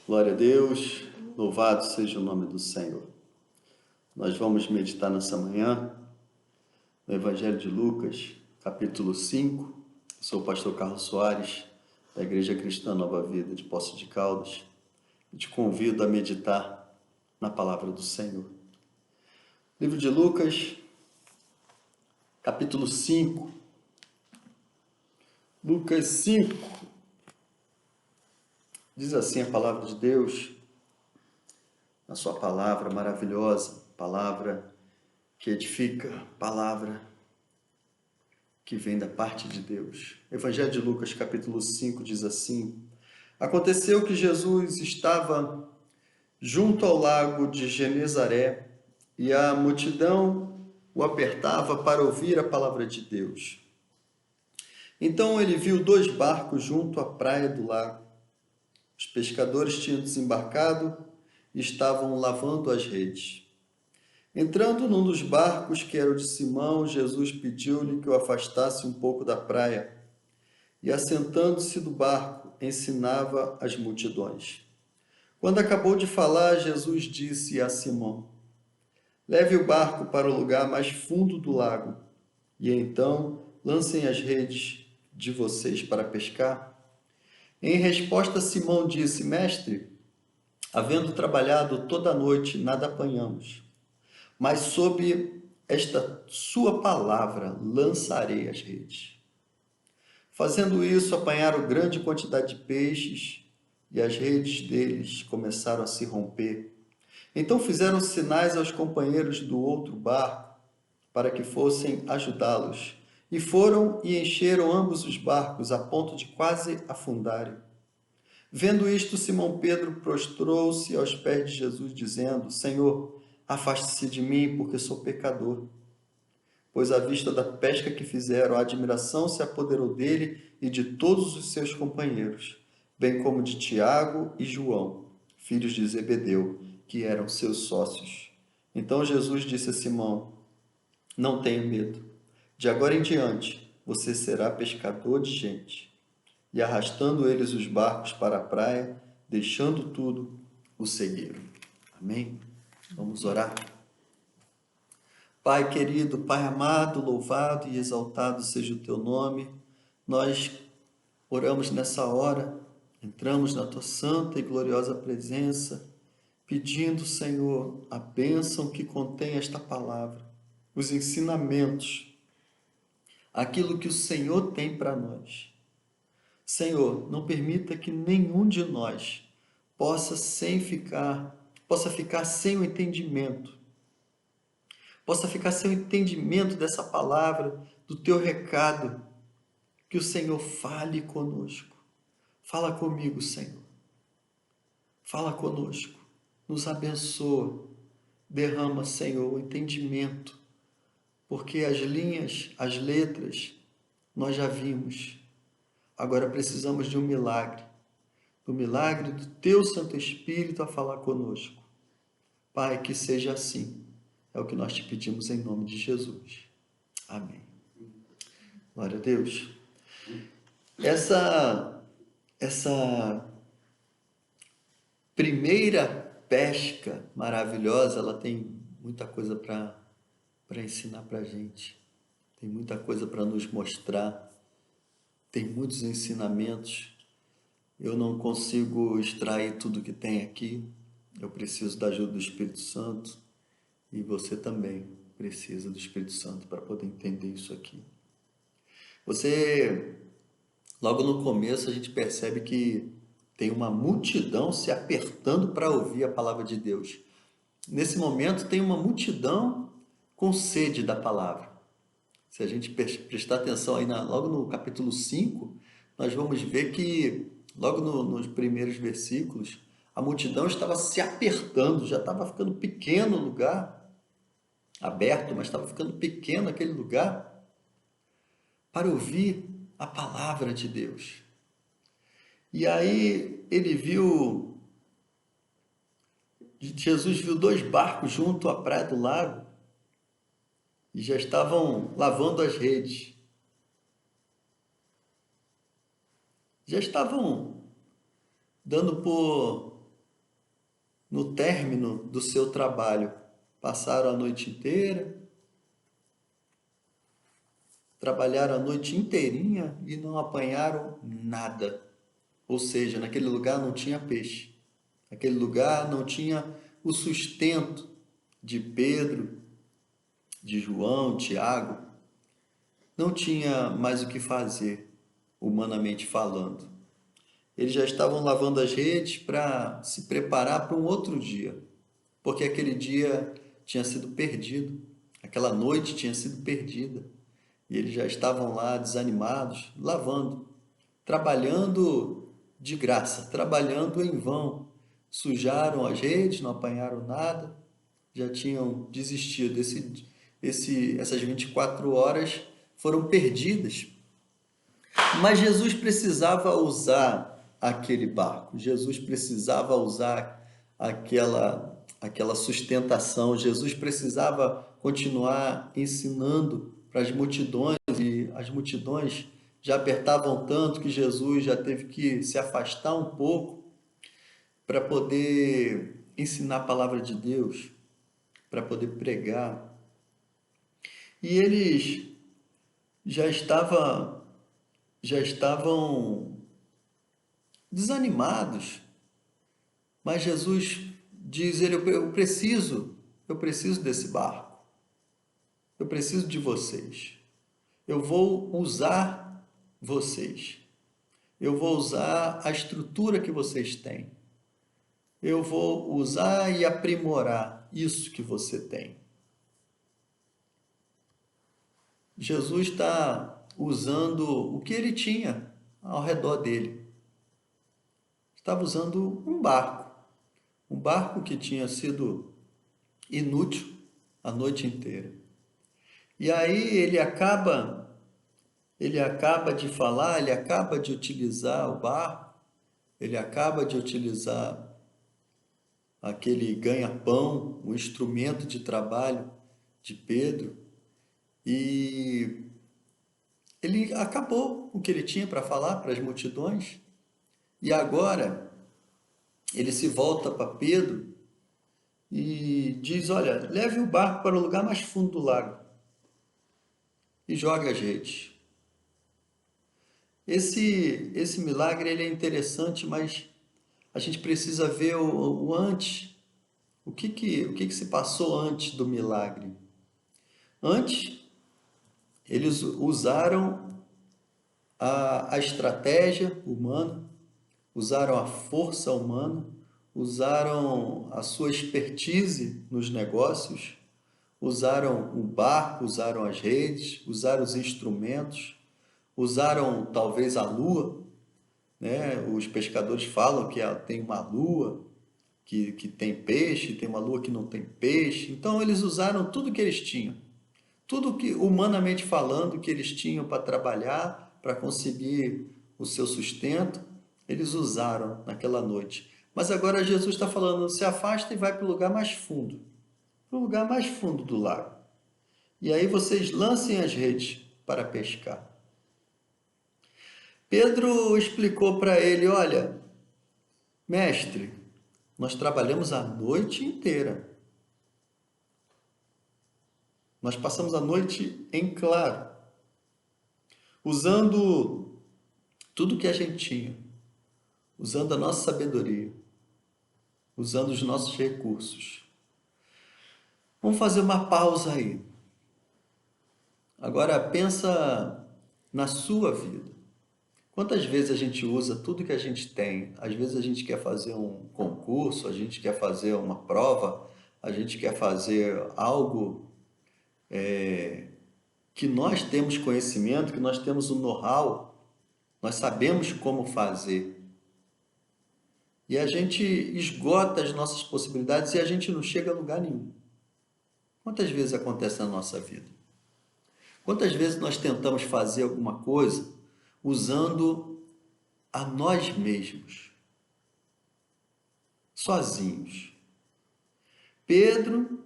Glória a Deus, louvado seja o nome do Senhor. Nós vamos meditar nessa manhã no Evangelho de Lucas, capítulo 5. Eu sou o pastor Carlos Soares, da Igreja Cristã Nova Vida de Poços de Caldas, e te convido a meditar na palavra do Senhor. Livro de Lucas, capítulo 5. Lucas 5, diz assim a palavra de Deus, na sua palavra maravilhosa, palavra que edifica, palavra que vem da parte de Deus. Evangelho de Lucas, capítulo 5, diz assim: Aconteceu que Jesus estava junto ao lago de Genezaré e a multidão o apertava para ouvir a palavra de Deus. Então ele viu 2 barcos junto à praia do lago. Os pescadores tinham desembarcado e estavam lavando as redes. Entrando num dos barcos, que era o de Simão, Jesus pediu-lhe que o afastasse um pouco da praia. E assentando-se do barco, ensinava as multidões. Quando acabou de falar, Jesus disse a Simão: Leve o barco para o lugar mais fundo do lago, e então lancem as redes de vocês para pescar. Em resposta, Simão disse: Mestre, havendo trabalhado toda a noite, nada apanhamos. Mas sob esta sua palavra lançarei as redes. Fazendo isso, apanharam grande quantidade de peixes e as redes deles começaram a se romper. Então fizeram sinais aos companheiros do outro barco para que fossem ajudá-los. E foram e encheram ambos os barcos a ponto de quase afundarem. Vendo isto, Simão Pedro prostrou-se aos pés de Jesus, dizendo: Senhor, afaste-se de mim, porque sou pecador. Pois à vista da pesca que fizeram, a admiração se apoderou dele e de todos os seus companheiros, bem como de Tiago e João, filhos de Zebedeu, que eram seus sócios. Então Jesus disse a Simão: Não tenha medo. De agora em diante, você será pescador de gente. E arrastando eles os barcos para a praia, deixando tudo, o seguiram. Amém? Vamos orar? Pai querido, Pai amado, louvado e exaltado seja o teu nome. Nós oramos nessa hora, entramos na tua santa e gloriosa presença, pedindo, Senhor, a bênção que contém esta palavra, os ensinamentos, aquilo que o Senhor tem para nós. Senhor, não permita que nenhum de nós possa ficar sem o entendimento, possa ficar sem o entendimento dessa palavra, do teu recado, que o Senhor fale conosco. Fala comigo, Senhor. Fala conosco. Nos abençoa. Derrama, Senhor, o entendimento, porque as linhas, as letras, nós já vimos. Agora precisamos de um milagre, do milagre do teu Santo Espírito a falar conosco. Pai, que seja assim. É o que nós te pedimos em nome de Jesus. Amém. Glória a Deus. Essa primeira pesca maravilhosa, ela tem muita coisa para ensinar para a gente. Tem muita coisa para nos mostrar. Tem muitos ensinamentos. Eu não consigo extrair tudo que tem aqui. Eu preciso da ajuda do Espírito Santo. E você também precisa do Espírito Santo para poder entender isso aqui. Logo no começo, a gente percebe que tem uma multidão se apertando para ouvir a palavra de Deus. Nesse momento, tem uma multidão com sede da palavra. Se a gente prestar atenção aí logo no capítulo 5, nós vamos ver que, logo nos primeiros versículos, a multidão estava se apertando, já estava ficando pequeno o lugar, aberto, mas estava ficando pequeno aquele lugar, para ouvir a palavra de Deus. E aí Jesus viu 2 barcos junto à praia do lago e já estavam lavando as redes. Já estavam dando por no término do seu trabalho, passaram a noite inteira, trabalharam a noite inteirinha e não apanharam nada. Ou seja, naquele lugar não tinha peixe. Naquele lugar não tinha o sustento de Pedro, de João, Tiago. Não tinha mais o que fazer, humanamente falando. Eles já estavam lavando as redes para se preparar para um outro dia, porque aquele dia tinha sido perdido, aquela noite tinha sido perdida. E eles já estavam lá desanimados, lavando, trabalhando de graça, trabalhando em vão. Sujaram as redes, não apanharam nada, já tinham desistido. Essas 24 horas foram perdidas. Mas Jesus precisava usar aquele barco, Jesus precisava usar aquela sustentação, Jesus precisava continuar ensinando para as multidões, e as multidões já apertavam tanto que Jesus já teve que se afastar um pouco para poder ensinar a palavra de Deus, para poder pregar. E eles já estavam já estavam desanimados, mas Jesus diz: eu preciso desse barco, eu preciso de vocês, eu vou usar vocês, eu vou usar a estrutura que vocês têm, eu vou usar e aprimorar isso que você tem. Jesus está usando o que ele tinha ao redor dele. Estava usando um barco que tinha sido inútil a noite inteira. E aí ele acaba de falar, ele acaba de utilizar o barco, ele acaba de utilizar aquele ganha-pão, o instrumento de trabalho de Pedro, e ele acabou o que ele tinha para falar para as multidões. E agora ele se volta para Pedro e diz: olha, leve o barco para o lugar mais fundo do lago e jogue as redes. Esse milagre ele é interessante, mas a gente precisa ver o antes. O que se passou antes do milagre? Antes, eles usaram a estratégia humana, usaram a força humana, usaram a sua expertise nos negócios, usaram o barco, usaram as redes, usaram os instrumentos, usaram talvez a lua, né? Os pescadores falam que tem uma lua que tem peixe, tem uma lua que não tem peixe. Então eles usaram tudo que eles tinham, tudo que humanamente falando que eles tinham para trabalhar, para conseguir o seu sustento, eles usaram naquela noite. Mas agora Jesus está falando: se afasta e vai para o lugar mais fundo, para o lugar mais fundo do lago. E aí vocês lancem as redes para pescar. Pedro explicou para ele: olha, mestre, nós trabalhamos a noite inteira. Nós passamos a noite em claro, usando tudo que a gente tinha, usando a nossa sabedoria, usando os nossos recursos. Vamos fazer uma pausa aí. Agora pensa na sua vida. Quantas vezes a gente usa tudo que a gente tem? Às vezes a gente quer fazer um concurso, a gente quer fazer uma prova, a gente quer fazer algo que nós temos conhecimento, que nós temos o know-how, nós sabemos como fazer. E a gente esgota as nossas possibilidades e a gente não chega a lugar nenhum. Quantas vezes acontece na nossa vida? Quantas vezes nós tentamos fazer alguma coisa usando a nós mesmos, sozinhos? Pedro,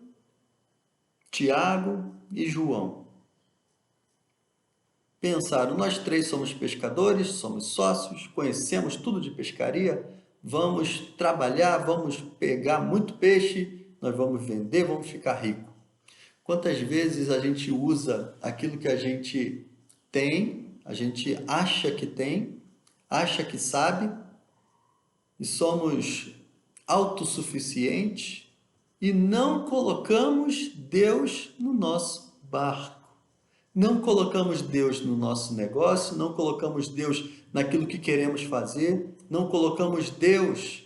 Tiago e João pensaram: nós três somos pescadores, somos sócios, conhecemos tudo de pescaria, vamos trabalhar, vamos pegar muito peixe, nós vamos vender, vamos ficar rico. Quantas vezes a gente usa aquilo que a gente tem, a gente acha que tem, acha que sabe, e somos autossuficientes e não colocamos Deus no nosso barco. Não colocamos Deus no nosso negócio, não colocamos Deus naquilo que queremos fazer, não colocamos Deus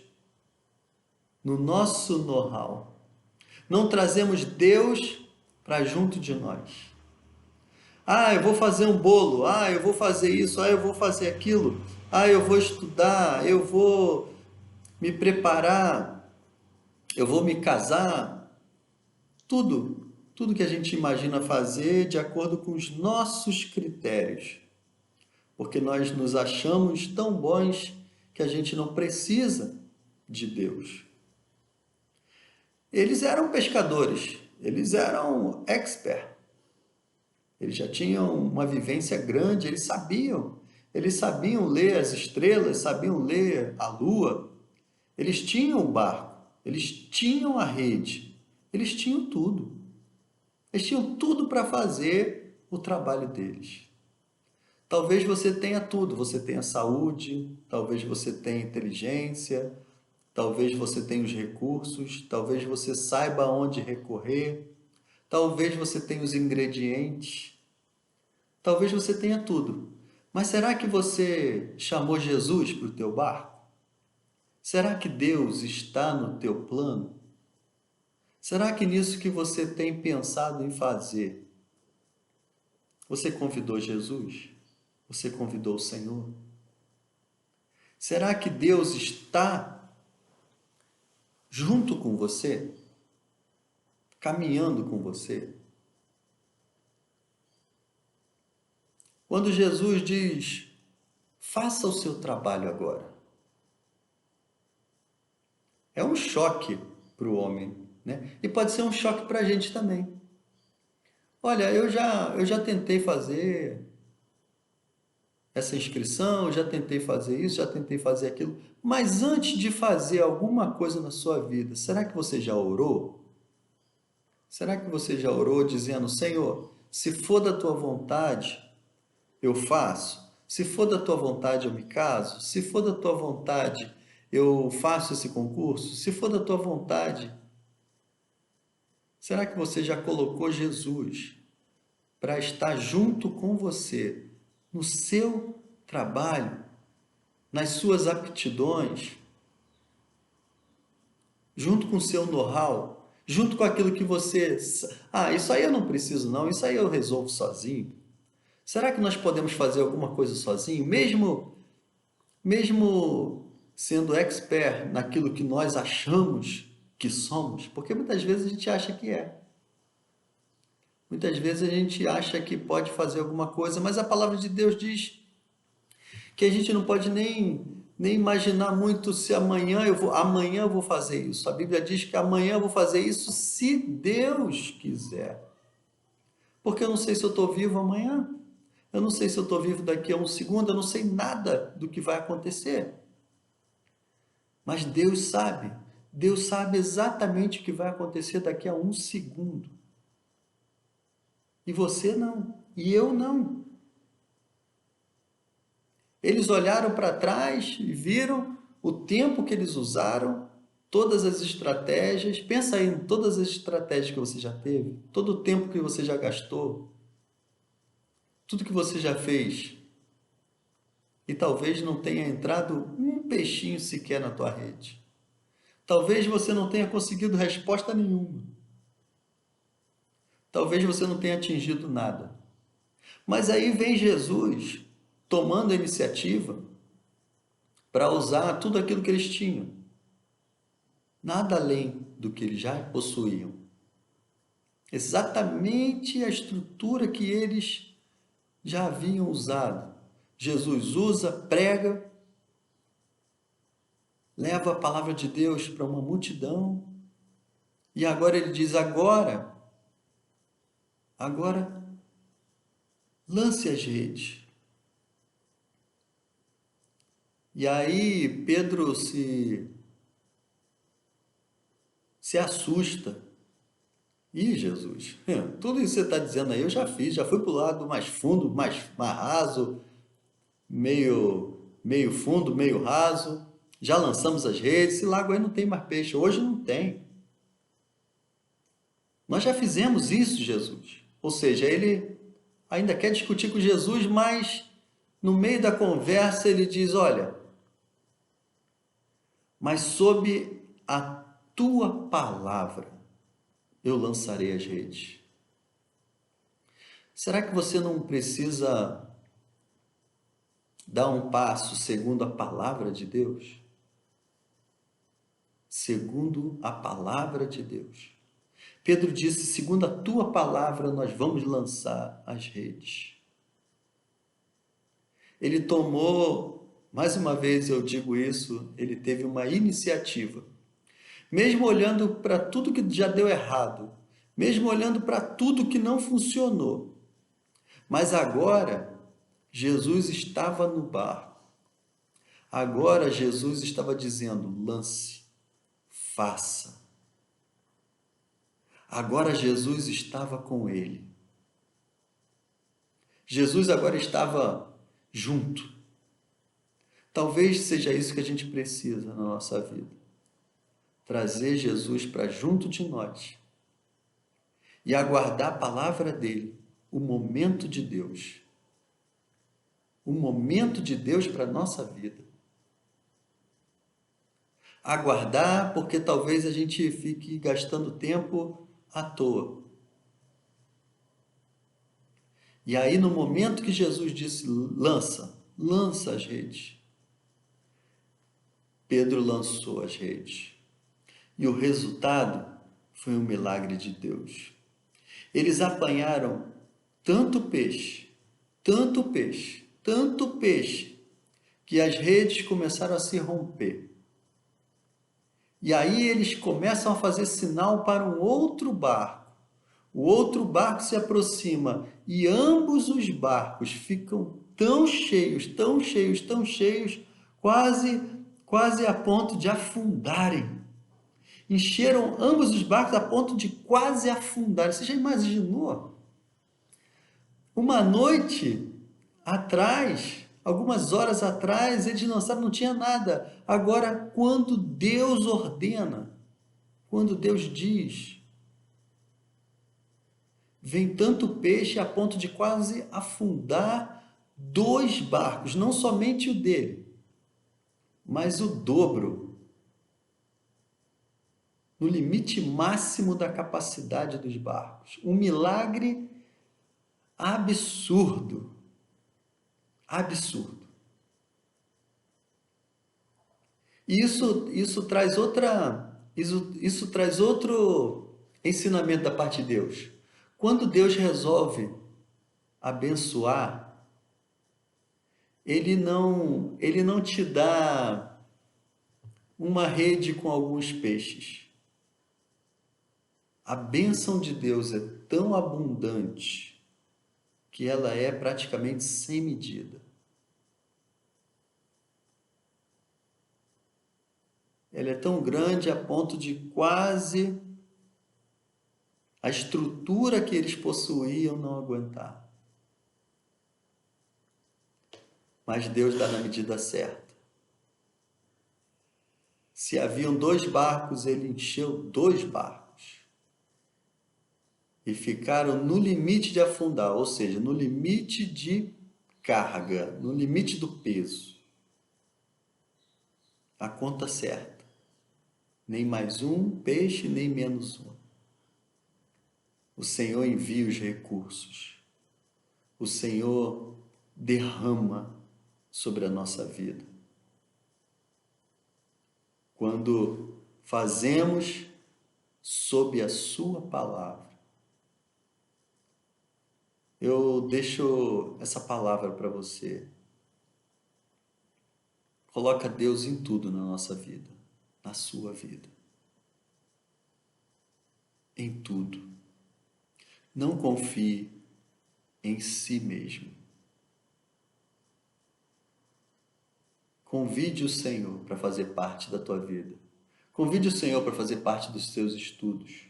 no nosso know-how. Não trazemos Deus para junto de nós. Ah, eu vou fazer um bolo. Ah, eu vou fazer isso. Ah, eu vou fazer aquilo. Ah, eu vou estudar. Eu vou me preparar. Eu vou me casar. Tudo que a gente imagina fazer de acordo com os nossos critérios. Porque nós nos achamos tão bons que a gente não precisa de Deus. Eles eram pescadores, eles eram expert. Eles já tinham uma vivência grande, eles sabiam ler as estrelas, sabiam ler a lua. Eles tinham o barco, eles tinham a rede, eles tinham tudo. Eles tinham tudo para fazer o trabalho deles. Talvez você tenha tudo, você tenha saúde, talvez você tenha inteligência, talvez você tenha os recursos, talvez você saiba aonde recorrer, talvez você tenha os ingredientes, talvez você tenha tudo. Mas será que você chamou Jesus para o teu barco? Será que Deus está no teu plano? Será que nisso que você tem pensado em fazer, você convidou Jesus? Você convidou o Senhor? Será que Deus está junto com você? Caminhando com você? Quando Jesus diz, faça o seu trabalho agora, é um choque para o homem, né? E pode ser um choque para a gente também. Olha, eu já tentei fazer essa inscrição, eu já tentei fazer isso, já tentei fazer aquilo, mas antes de fazer alguma coisa na sua vida, será que você já orou? Será que você já orou dizendo, Senhor, se for da tua vontade, eu faço? Se for da tua vontade, eu me caso? Se for da tua vontade, eu faço esse concurso? Se for da tua vontade, será que você já colocou Jesus para estar junto com você no seu trabalho, nas suas aptidões, junto com o seu know-how, junto com aquilo que você... Ah, isso aí eu não preciso não, isso aí eu resolvo sozinho. Será que nós podemos fazer alguma coisa sozinho, mesmo sendo expert naquilo que nós achamos que somos? Porque muitas vezes a gente acha que é. Muitas vezes a gente acha que pode fazer alguma coisa, mas a palavra de Deus diz que a gente não pode nem imaginar muito se amanhã eu vou fazer isso. A Bíblia diz que amanhã eu vou fazer isso se Deus quiser. Porque eu não sei se eu estou vivo amanhã. Eu não sei se eu estou vivo daqui a um segundo, eu não sei nada do que vai acontecer. Mas Deus sabe. Deus sabe exatamente o que vai acontecer daqui a um segundo. E você não. E eu não. Eles olharam para trás e viram o tempo que eles usaram, todas as estratégias. Pensa aí em todas as estratégias que você já teve, todo o tempo que você já gastou, tudo que você já fez. E talvez não tenha entrado um peixinho sequer na tua rede. Talvez você não tenha conseguido resposta nenhuma. Talvez você não tenha atingido nada. Mas aí vem Jesus tomando a iniciativa para usar tudo aquilo que eles tinham. Nada além do que eles já possuíam. Exatamente a estrutura que eles já haviam usado. Jesus usa, prega, leva a palavra de Deus para uma multidão. E agora ele diz, agora, lance as redes. E aí Pedro se assusta. Ih, Jesus, tudo isso que você está dizendo aí eu já fiz, já fui para o lado mais fundo, mais raso, meio fundo, meio raso. Já lançamos as redes, esse lago aí não tem mais peixe, hoje não tem. Nós já fizemos isso, Jesus. Ou seja, ele ainda quer discutir com Jesus, mas no meio da conversa ele diz: olha, mas sob a tua palavra eu lançarei as redes. Será que você não precisa dar um passo segundo a palavra de Deus? Segundo a palavra de Deus. Pedro disse: segundo a tua palavra, nós vamos lançar as redes. Ele tomou, mais uma vez eu digo isso, ele teve uma iniciativa. Mesmo olhando para tudo que já deu errado, mesmo olhando para tudo que não funcionou. Mas agora, Jesus estava no barco. Agora, Jesus estava dizendo: lance, faça. Agora, Jesus estava com ele. Jesus agora estava junto. Talvez seja isso que a gente precisa na nossa vida. Trazer Jesus para junto de nós e aguardar a palavra dele, o momento de Deus. O momento de Deus para a nossa vida. Aguardar porque talvez a gente fique gastando tempo à toa. E aí no momento que Jesus disse, lança as redes. Pedro lançou as redes. E o resultado foi um milagre de Deus. Eles apanharam tanto peixe, tanto peixe, tanto peixe, que as redes começaram a se romper. E aí eles começam a fazer sinal para um outro barco. O outro barco se aproxima e ambos os barcos ficam tão cheios, tão cheios, tão cheios, quase a ponto de afundarem. Encheram ambos os barcos a ponto de quase afundar. Você já imaginou? Uma noite atrás, algumas horas atrás, eles lançaram, não tinha nada. Agora, quando Deus ordena, quando Deus diz, vem tanto peixe a ponto de quase afundar dois barcos, não somente o dele, mas o dobro. No limite máximo da capacidade dos barcos. Um milagre absurdo. Absurdo. E isso traz isso traz outro ensinamento da parte de Deus. Quando Deus resolve abençoar, ele não te dá uma rede com alguns peixes. A bênção de Deus é tão abundante que ela é praticamente sem medida. Ela é tão grande a ponto de quase a estrutura que eles possuíam não aguentar. Mas Deus dá na medida certa. Se haviam dois barcos, ele encheu dois barcos. E ficaram no limite de afundar, ou seja, no limite de carga, no limite do peso. A conta certa. Nem mais um peixe, nem menos um. O Senhor envia os recursos. O Senhor derrama sobre a nossa vida. Quando fazemos sob a sua palavra. Eu deixo essa palavra para você. Coloca Deus em tudo na nossa vida, na sua vida. Em tudo. Não confie em si mesmo. Convide o Senhor para fazer parte da tua vida. Convide o Senhor para fazer parte dos seus estudos.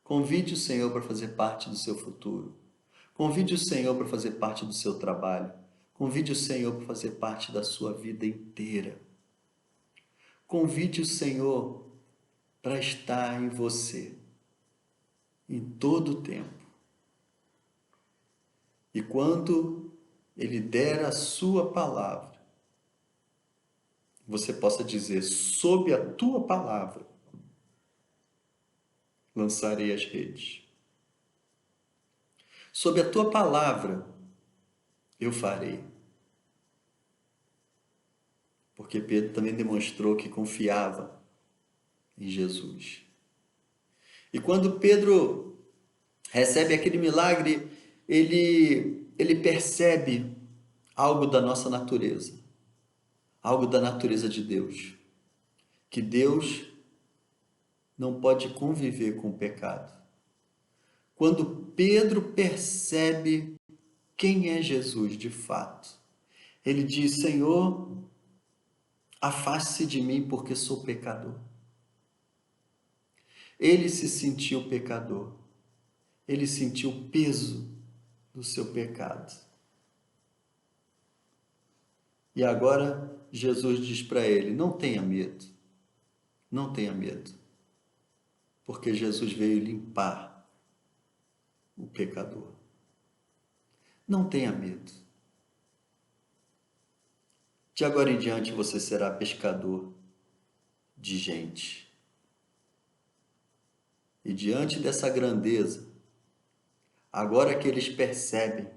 Convide o Senhor para fazer parte do seu futuro. Convide o Senhor para fazer parte do seu trabalho. Convide o Senhor para fazer parte da sua vida inteira. Convide o Senhor para estar em você, em todo o tempo. E quando Ele der a sua palavra, você possa dizer: sob a tua palavra, lançarei as redes. Sob a tua palavra, eu farei. Porque Pedro também demonstrou que confiava em Jesus. E quando Pedro recebe aquele milagre, ele percebe algo da nossa natureza, algo da natureza de Deus, que Deus não pode conviver com o pecado. Quando Pedro percebe quem é Jesus de fato, ele diz: Senhor, afaste-se de mim porque sou pecador. Ele se sentiu pecador. Ele sentiu o peso do seu pecado. E agora Jesus diz para ele: não tenha medo. Não tenha medo. Porque Jesus veio limpar o pecador. Não tenha medo. De agora em diante você será pescador de gente. E diante dessa grandeza, agora que eles percebem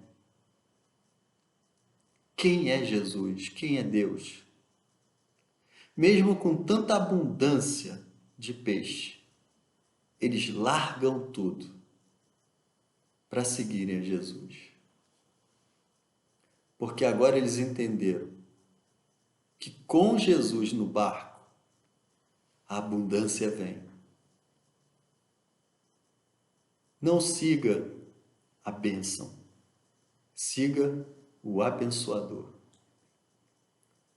quem é Jesus, quem é Deus, mesmo com tanta abundância de peixe, eles largam tudo para seguirem a Jesus. Porque agora eles entenderam que com Jesus no barco, a abundância vem. Não siga a bênção, siga o abençoador.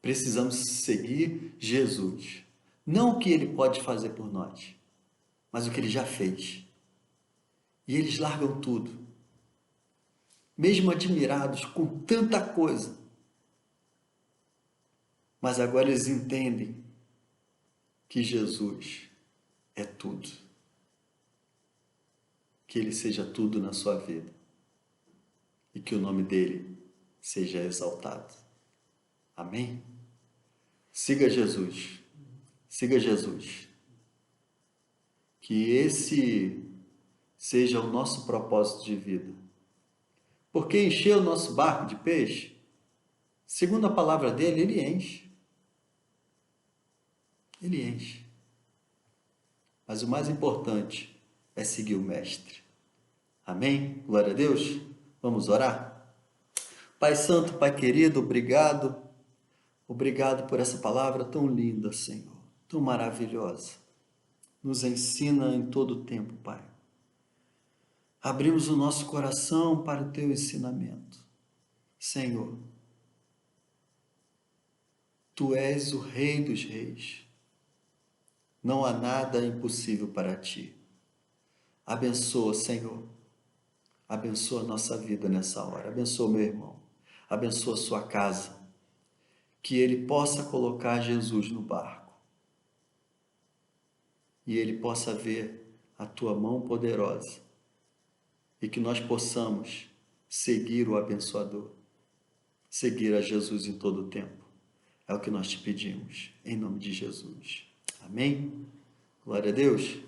Precisamos seguir Jesus, não o que Ele pode fazer por nós, mas o que Ele já fez. E eles largam tudo, mesmo admirados com tanta coisa, mas agora eles entendem que Jesus é tudo. Que Ele seja tudo na sua vida e que o nome dEle seja exaltado. Amém? Siga Jesus. Siga Jesus. Que esse seja o nosso propósito de vida. Porque encher o nosso barco de peixe, segundo a palavra dele, Ele enche. Ele enche. Mas o mais importante é seguir o Mestre. Amém? Glória a Deus. Vamos orar? Pai Santo, Pai querido, obrigado. Obrigado por essa palavra tão linda, Senhor. Tão maravilhosa. Nos ensina em todo o tempo, Pai. Abrimos o nosso coração para o Teu ensinamento. Senhor, Tu és o Rei dos Reis. Não há nada impossível para Ti. Abençoa, Senhor. Abençoa a nossa vida nessa hora. Abençoa meu irmão. Abençoa a sua casa. Que ele possa colocar Jesus no barco. E ele possa ver a Tua mão poderosa. E que nós possamos seguir o abençoador. Seguir a Jesus em todo o tempo. É o que nós te pedimos. Em nome de Jesus. Amém? Glória a Deus.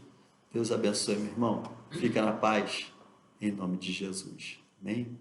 Deus abençoe, meu irmão. Fica na paz. Em nome de Jesus. Amém?